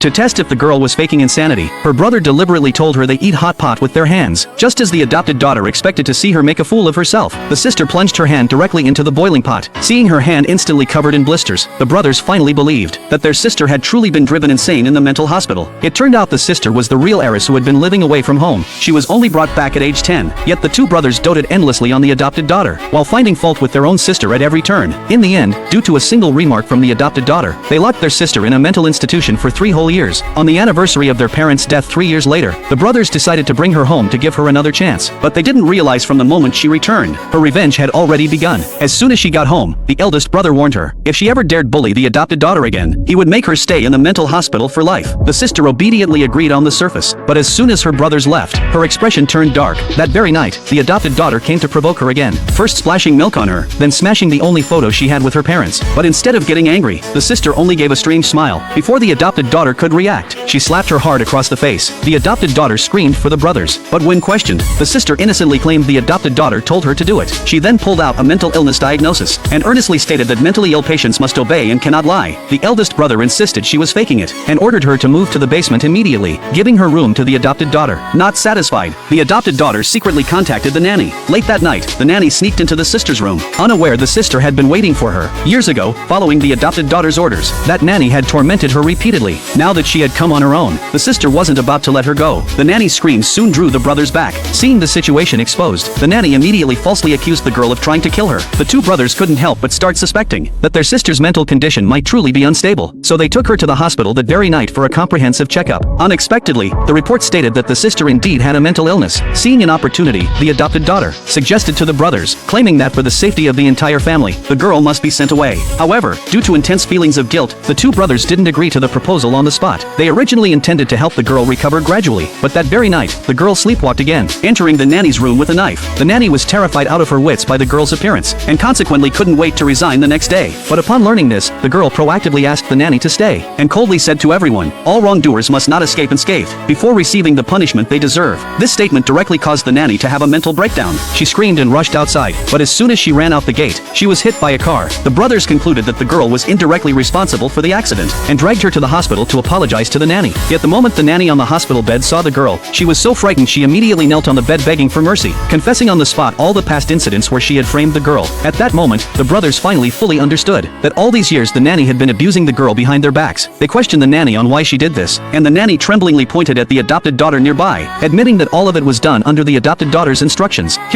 To test if the girl was faking insanity, her brother deliberately told her they eat hot pot with their hands. Just as the adopted daughter expected to see her make a fool of herself, the sister plunged her hand directly into the boiling pot. Seeing her hand instantly covered in blisters, the brothers finally believed that their sister had truly been driven insane in the mental hospital. It turned out the sister was the real heiress who had been living away from home. She was only brought back at age 10, yet the two brothers doted endlessly on the adopted daughter, while finding fault with their own sister at every turn. In the end, due to a single remark from the adopted daughter, they locked their sister in a mental institution for 3 whole years. On the anniversary of their parents' death 3 years later, the brothers decided to bring her home to give her another chance. But they didn't realize from the moment she returned, her revenge had already begun. As soon as she got home, the eldest brother warned her, if she ever dared bully the adopted daughter again, he would make her stay in the mental hospital for life. The sister obediently agreed on the surface, but as soon as her brothers left, her expression turned dark. That very night, the adopted daughter came to provoke her again, first splashing milk on her, then smashing the only photo she had with her parents. But instead of getting angry, the sister only gave a strange smile. Before the adopted daughter could react, she slapped her hard across the face. The adopted daughter screamed for the brothers, but when questioned, the sister innocently claimed the adopted daughter told her to do it. She then pulled out a mental illness diagnosis, and earnestly stated that mentally ill patients must obey and cannot lie. The eldest brother insisted she was faking it, and ordered her to move to the basement immediately, giving her room to the adopted daughter. Not satisfied, the adopted daughter secretly contacted the nanny. Late that night, the nanny sneaked into the sister's room, unaware the sister had been waiting for her. Years ago, following the adopted daughter's orders, that nanny had tormented her repeatedly. Now that she had come on her own, the sister wasn't about to let her go. The nanny's screams soon drew the brothers back. Seeing the situation exposed, the nanny immediately falsely accused the girl of trying to kill her. The two brothers couldn't help but start suspecting that their sister's mental condition might truly be unstable, so they took her to the hospital that very night for a comprehensive checkup. Unexpectedly, the report stated that the sister indeed had a mental illness. Seeing an opportunity, the adopted daughter suggested to the brothers, claiming that for the safety of the entire family, the girl must be sent away. However, due to intense feelings of guilt, the two brothers didn't agree to the proposal on the spot. They originally intended to help the girl recover gradually, but that very night, the girl sleepwalked again, entering the nanny's room with a knife. The nanny was terrified out of her wits by the girl's appearance, and consequently couldn't wait to resign the next day. But upon learning this, the girl proactively asked the nanny to stay, and coldly said to everyone, all wrongdoers must not escape unscathed before receiving the punishment they deserve. This statement directly caused the nanny to have a mental breakdown. She screamed and rushed outside, but as soon as she ran out the gate, she was hit by a car. The brothers concluded that the girl was indirectly responsible for the accident, and dragged her to the hospital to apologize to the nanny. Yet the moment the nanny on the hospital bed saw the girl, she was so frightened she immediately knelt on the bed begging for mercy, confessing on the spot all the past incidents where she had framed the girl. At that moment, the brothers finally fully understood that all these years the nanny had been abusing the girl behind their backs. They questioned the nanny on why she did this, and the nanny tremblingly pointed at the adopted daughter nearby, admitting that all of it was done under the adopted daughter's instructions.